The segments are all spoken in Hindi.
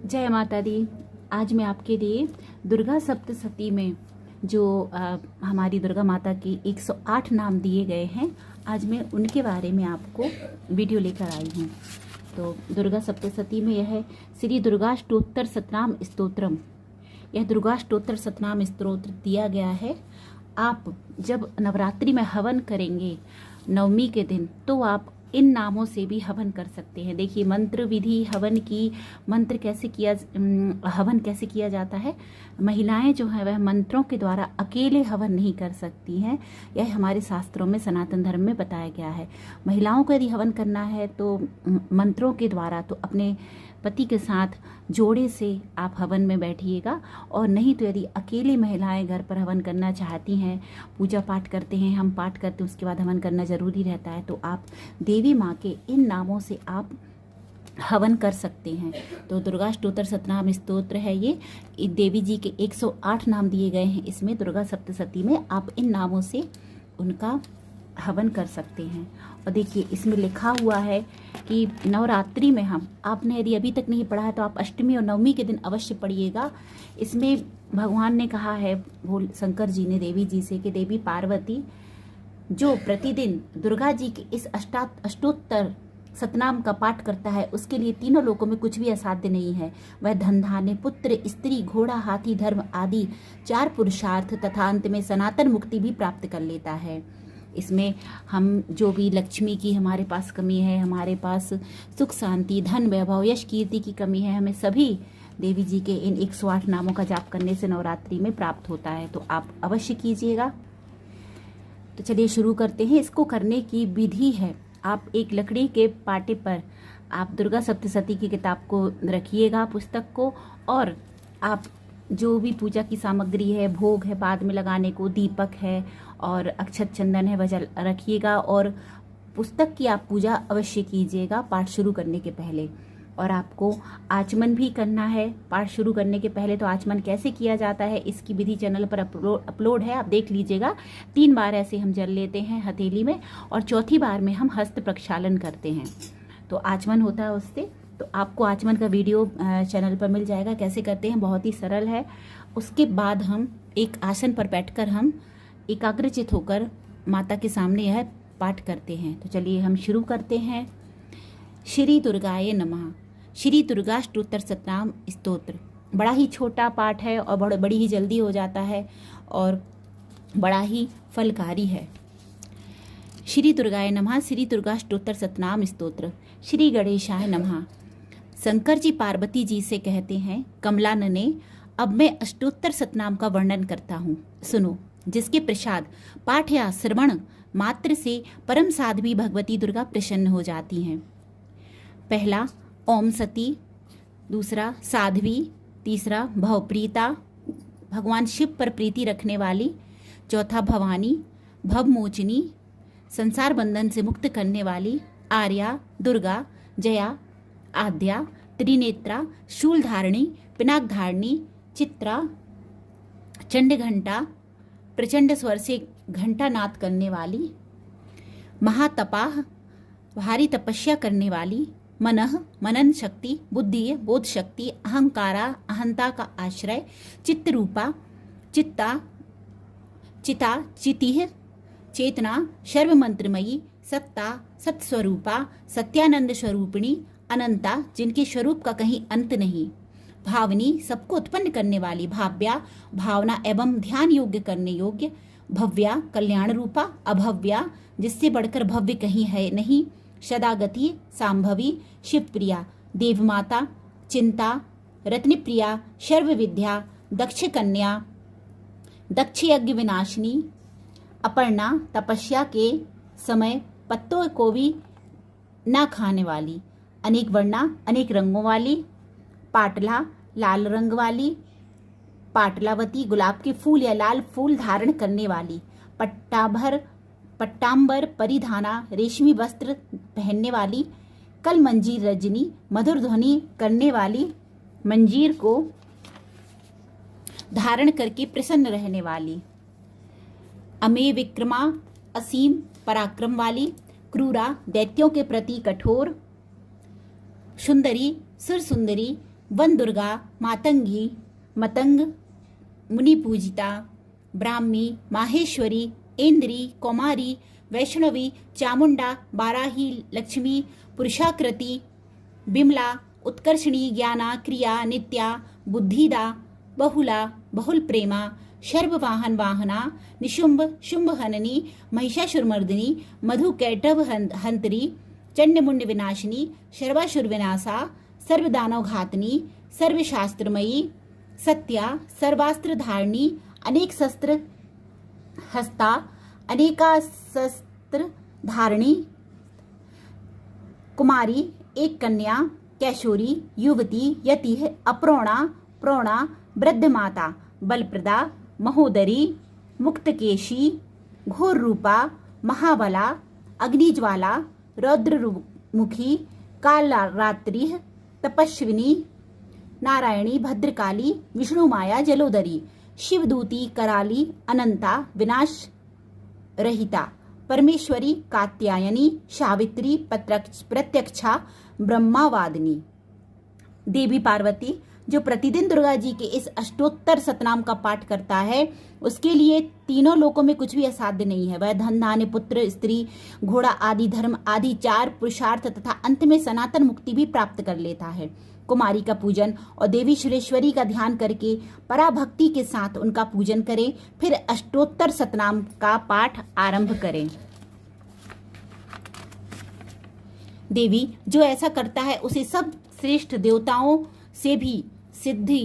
जय माता दी। आज मैं आपके लिए दुर्गा सप्तशती में जो हमारी दुर्गा माता की 108 नाम दिए गए हैं, आज मैं उनके बारे में आपको वीडियो लेकर आई हूँ। तो दुर्गा सप्तशती में यह है श्री दुर्गाष्टोत्तर सतनाम स्तोत्रम। यह दुर्गाष्टोत्तर सतनाम स्तोत्र दिया गया है। आप जब नवरात्रि में हवन करेंगे नवमी के दिन, तो आप इन नामों से भी हवन कर सकते हैं। देखिए मंत्र विधि हवन की, हवन कैसे किया जाता है। महिलाएं जो है वह मंत्रों के द्वारा अकेले हवन नहीं कर सकती हैं। यह हमारे शास्त्रों में, सनातन धर्म में बताया गया है। महिलाओं को यदि हवन करना है तो मंत्रों के द्वारा, तो अपने पति के साथ जोड़े से आप हवन में बैठिएगा। और नहीं तो यदि अकेले महिलाएं घर पर हवन करना चाहती हैं, पूजा पाठ करते हैं, हम पाठ करते हैं, उसके बाद हवन करना ज़रूरी रहता है, तो आप देवी माँ के इन नामों से आप हवन कर सकते हैं। तो दुर्गाष्टोत्तर सतनाम स्तोत्र है ये। देवी जी के 108 नाम दिए गए हैं इसमें। दुर्गा सप्तशती में आप इन नामों से उनका हवन कर सकते हैं। और देखिए इसमें लिखा हुआ है कि नवरात्रि में आपने यदि अभी तक नहीं पढ़ा है तो आप अष्टमी और नवमी के दिन अवश्य पढ़िएगा। इसमें भगवान ने कहा है, शंकर जी ने देवी जी से, कि देवी पार्वती जो प्रतिदिन दुर्गा जी के इस अष्टोत्तर सतनाम का पाठ करता है, उसके लिए तीनों लोकों में कुछ भी असाध्य नहीं है। वह धन धान्य, पुत्र, स्त्री, घोड़ा, हाथी, धर्म आदि 4 पुरुषार्थ तथा अंत में सनातन मुक्ति भी प्राप्त कर लेता है। इसमें हम जो भी लक्ष्मी की हमारे पास कमी है, हमारे पास सुख शांति, धन, वैभव, यश, कीर्ति की कमी है, हमें सभी देवी जी के इन 108 नामों का जाप करने से नवरात्रि में प्राप्त होता है। तो आप अवश्य कीजिएगा। तो चलिए शुरू करते हैं। इसको करने की विधि है, आप एक लकड़ी के पाटे पर आप दुर्गा सप्तशती की किताब को रखिएगा, पुस्तक को, और आप जो भी पूजा की सामग्री है, भोग है बाद में लगाने को, दीपक है और अक्षत चंदन है, वह रखिएगा। और पुस्तक की आप पूजा अवश्य कीजिएगा पाठ शुरू करने के पहले। और आपको आचमन भी करना है पाठ शुरू करने के पहले। तो आचमन कैसे किया जाता है इसकी विधि चैनल पर अपलोड है, आप देख लीजिएगा। 3 बार ऐसे हम जल लेते हैं हथेली में, और चौथी बार में हम हस्त प्रक्षालन करते हैं, तो आचमन होता है उससे। तो आपको आचमन का वीडियो चैनल पर मिल जाएगा, कैसे करते हैं, बहुत ही सरल है। उसके बाद हम एक आसन पर बैठकर हम एकाग्रचित होकर माता के सामने यह पाठ करते हैं। तो चलिए हम शुरू करते हैं। श्री दुर्गाय नमः। श्री दुर्गाष्टोत्तर सतनाम स्तोत्र बड़ा ही छोटा पाठ है और बड़ी ही जल्दी हो जाता है और बड़ा ही फलकारी है। श्री दुर्गाय नमः। श्री दुर्गाष्टोत्तर सतनाम स्तोत्र। श्री गणेशाय नमः। शंकर जी पार्वती जी से कहते हैं, कमलानने, अब मैं अष्टोत्तर सतनाम का वर्णन करता हूँ, सुनो, जिसके प्रसाद पाठ या श्रवण मात्र से परम साध्वी भगवती दुर्गा प्रसन्न हो जाती हैं। पहला ओम सती, दूसरा साध्वी, तीसरा भवप्रीता, भगवान शिव पर प्रीति रखने वाली, चौथा भवानी, भवमोचनी, संसार बंधन से मुक्त करने वाली, आर्या, दुर्गा, जया, आद्या, त्रिनेत्रा, शूलधारिणी, पिनाक धारिणी, चित्रा, चंड घंटा, प्रचंड स्वर से घंटा नाद करने वाली, महातपाह, भारी तपस्या करने वाली, मनः, मनन शक्ति, बुद्धि, बोध शक्ति, अहंकारा, अहंता का आश्रय, चित्त रूपा, चित्ता, चिता, चितिः, चेतना, सर्वमंत्रमयी, सत्ता, सत्स्वरूपा, सत्यानंद स्वरूपिणी, अनंता, जिनके स्वरूप का कहीं अंत नहीं, भावनी, सबको उत्पन्न करने वाली, भाव्या, भावना एवं ध्यान योग्य करने योग्य, भव्या, कल्याण रूपा, अभव्या, जिससे बढ़कर भव्य कहीं है नहीं, सदागति, सांभवी, शिवप्रिया, देवमाता, चिंता, रत्नप्रिया, सर्वविद्या, दक्ष कन्या, दक्ष यज्ञ विनाशिनी, अपर्णा, तपस्या के समय पत्तों को भी ना खाने वाली, अनेक वर्णा, अनेक रंगों वाली, पाटला, लाल रंग वाली, पाटलावती, गुलाब के फूल या लाल फूल धारण करने वाली, पट्टांबर परिधाना, रेशमी वस्त्र पहनने वाली, कल मंजीर रजनी, मधुर ध्वनि करने वाली, मंजीर को धारण करके प्रसन्न रहने वाली, अमे विक्रमा, असीम पराक्रम वाली, क्रूरा, दैत्यों के प्रति कठोर, सुंदरी, सुर सुंदरी, वन दुर्गा, मातंगी, मतंग मुनि पूजिता, ब्राह्मी, माहेश्वरी, इंद्री, कौमारी, वैष्णवी, चामुंडा, बाराही, लक्ष्मी, पुरुषाकृति, बिमला, उत्कर्षणी, ज्ञाना, क्रिया, नित्या, बुद्धिदा, बहुला, बहुल प्रेमा, शर्ववाहन वाहना, निशुंभ, शुंभ हननी, महिषासुरमर्दिनी, मधु कैटभ हंतरी, चंडमुंड विनाशिनी, शर्वासुर विनाशा, सर्वदानव घातनी, सर्वशास्त्रमयी, सत्या, सर्वास्त्र धारणी, अनेक शस्त्र हस्ता, अनेका शस्त्र धारणी, कुमारी, एक कन्या, कैशोरी, युवती, यति, अप्रोणा, प्रोणा, वृद्ध माता, बलप्रदा, महोदरी, मुक्तकेशी, घोर रूपा, महाबला, अग्निज्वाला, रौद्रमुखी, कालरात्रि, तपस्विनी, नारायणी, भद्रकाली, विष्णुमाया, जलोदरी, शिवदूती, कराली, अनंता, विनाश रहिता, परमेश्वरी, कात्यायनी, सावित्री, प्रत्यक्षा, ब्रह्मावादिनी। देवी पार्वती जो प्रतिदिन दुर्गा जी के इस अष्टोत्तर सतनाम का पाठ करता है उसके लिए तीनों लोकों में कुछ भी असाध्य नहीं है। वह धन, धान्य, पुत्र, स्त्री, घोड़ा आदि धर्म आदि 4 पुरुषार्थ तथा अंत में सनातन मुक्ति भी प्राप्त कर लेता है। कुमारी का पूजन और देवी सुरेश्वरी का ध्यान करके पराभक्ति के साथ उनका पूजन करें, फिर अष्टोत्तर सतनाम का पाठ आरंभ करें। देवी जो ऐसा करता है उसे सब श्रेष्ठ देवताओं से भी सिद्धि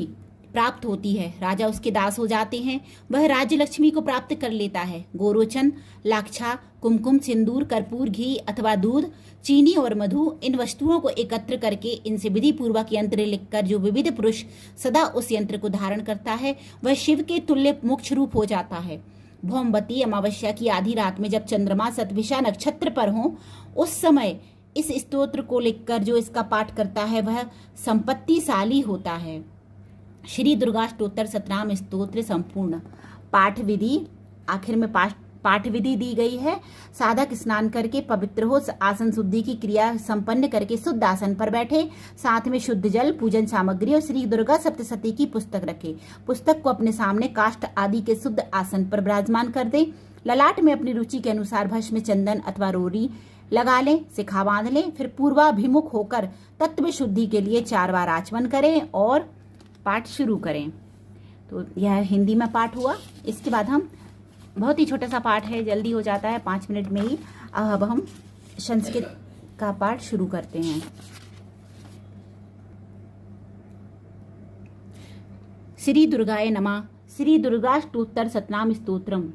प्राप्त होती है। राजा उसके दास हो जाते हैं। वह राज्य लक्ष्मी को प्राप्त कर लेता है। गोरोचन, लाक्षा, कुमकुम, सिंदूर, कर्पूर, घी अथवा दूध, चीनी और मधु इन वस्तुओं को एकत्र करके इनसे विधि पूर्वक यंत्र लिखकर जो विविध पुरुष सदा उस यंत्र को धारण करता है वह शिव के तुल्य मोक्ष रूप हो जाता है। भौमवती अमावस्या की आधी रात में जब चंद्रमा सतभिषा नक्षत्र पर हो उस समय इस स्तोत्र को लिखकर जो इसका पाठ करता है वह संपत्तिशाली होता है। श्री दुर्गा अष्टोत्तर सतनाम स्तोत्र संपूर्ण। पाठ विधि, आखिर में पाठ विधि दी गई है। साधक स्नान करके पवित्र हो आसन शुद्धि की क्रिया संपन्न करके शुद्ध आसन पर बैठे, साथ में शुद्ध जल, पूजन सामग्री और श्री दुर्गा सप्तशती की पुस्तक रखे। पुस्तक को अपने सामने काष्ठ आदि के शुद्ध आसन पर विराजमान कर दे। ललाट में अपनी रुचि के अनुसार भस्म, चंदन अथवा रोरी लगा लें, शिखा बांध लें, फिर पूर्वाभिमुख होकर तत्व शुद्धि के लिए 4 बार आचमन करें और पाठ शुरू करें। तो यह हिंदी में पाठ हुआ। इसके बाद हम बहुत ही छोटा सा पाठ है, जल्दी हो जाता है 5 मिनट में ही। अब हम संस्कृत का पाठ शुरू करते हैं। श्री दुर्गाय नमः। श्री दुर्गाष्टोत्तर सतनाम स्तोत्रम।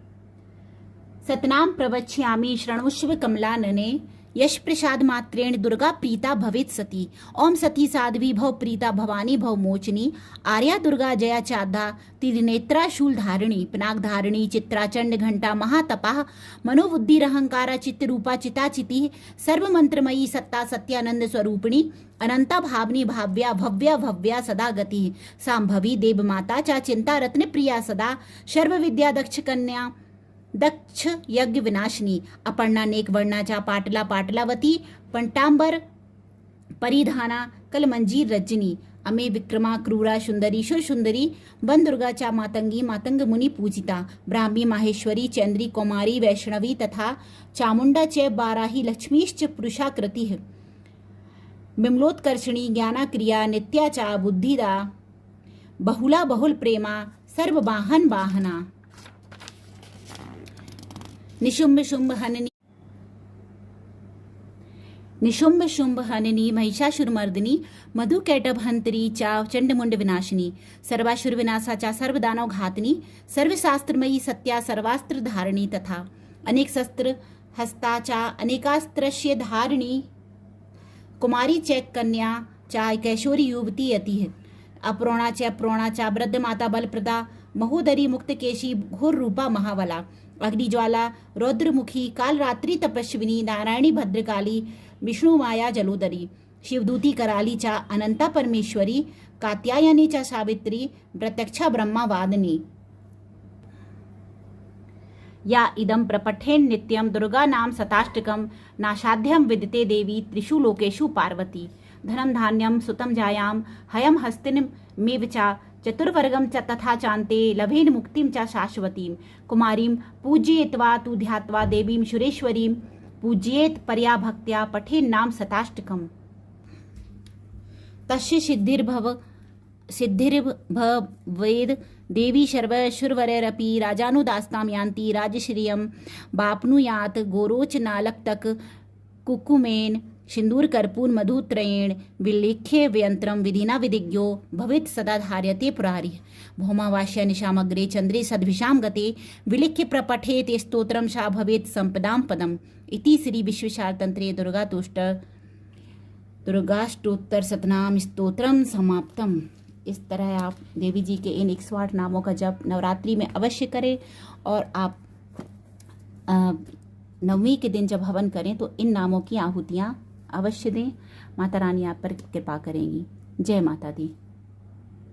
सतनाम प्रवक्ष्यामि शृणुष्व कमलानने, यश प्रसाद मात्रेण दुर्गा प्रीता भवेत् सती। ओम सती साध्वी भव प्रीता भवानी भव मोचनी, आर्या दुर्गा जया चाधा त्रिनेत्रा शूल धारिणी, पिनाक धारिणी, चित्रा चंड घंटा महातपा, मनोबुद्धिरहंकारा चित्तरूपा चिताचिति, सर्वमंत्रमयी सत्ता सत्यानंद स्वरूपिणी, अनंता भावनी भाव्या भव्या भव्या सदा गति, सांभवी देवमाता चा चिंता रत्न प्रिया सदा, सर्व विद्या दक्ष कन्या दक्ष यज्ञ विनाशिनी, अपर्णा नेक वर्णाचा पाटला पाटलावती, पंटांबर परिधाना कलमंजीर रजनी, अमे विक्रमा क्रूरा सुंदरी सुर सुंदरी, वन दुर्गाचा मातंगी मातंग मुनि पूजिता, ब्राह्मी माहेश्वरी चंद्री कौमारी वैष्णवी तथा चामुंडा च बाराही लक्ष्मीश्च पुरुषाकृति, बिमलोत्कर्षणी ज्ञाना क्रिया नित्याचा बुद्धिदा, बहुला बहुल प्रेमा सर्ववाहन वाहना, निशुंभ शुंभ हननी महिषासुरमर्दिनी, मधु कैटभ हंतरी चा चंडमुंड विनाशिनी, सर्वासुर विनाशाचा सर्वदानव घातनी, सर्वशास्त्रमयी सत्या सर्वास्त्र धारिणी तथा अनेक शस्त्र हस्ताचा अनेकास्त्रस्य धारिणी, कुमारी चैक कन्या चा कैशोरी युवती यति, अप्रोणाचा वृद्ध माता बलप्रदा, महोदरी मुक्तकेशी घोर रूपा महाबला, अग्निज्वाला रौद्रमुखी कालरात्रि तपस्विनी, नारायणी भद्रकाली, विष्णु माया जलोदरी, शिवदूती कराली चा अनंता परमेश्वरी, कात्यायनी चा सावित्री, प्रत्यक्षा ब्रह्मावादिनी। या इदं प्रपठेन नित्यं दुर्गा नाम शताष्टकं, नासाध्यं विदते देवी त्रिषु लोकेषु पार्वती। धनम धान्यम सुतम जायाम हयम हस्तिन मेव चा चतुर्वर्गम च तथा चान्ते लभेन मुक्तिम च शाश्वतीम कुमारीम पूजयित्वा तु ध्यात्वा देवीम सुरेश्वरीम पूजयेत पर्या भक्त्या पठेन नाम शताष्टकम तस्य सिद्धिर्भवेद देवी सर्वशुरवररपि राजानुदास्तां यान्ति राजश्रियं वाप्नुयात् गोरोचनालक्तक कुकुमेन सिंदूर कर्पूर मधुत्रयेण विलेख्य व्यंत्रम विधिना विधिज्ञो भवेत् सदा धार्यते पुरारी भौमावास्य निशामग्रे चंद्रे सद्भिषाम गते विलिख्य प्रपठेत स्तोत्रम सा भवेत् संपदाम पदम इति श्री विश्वशारतंत्रे दुर्गाष्टोत्तर शतनाम स्तोत्रम समाप्तम। इस तरह आप देवी जी के इन 108 नामों का जप नवरात्रि में अवश्य करें और आप नवमी के दिन जब हवन करें तो इन नामों की आहुतियाँ अवश्य दें। माता रानी आप पर कृपा करेंगी। जय माता दी।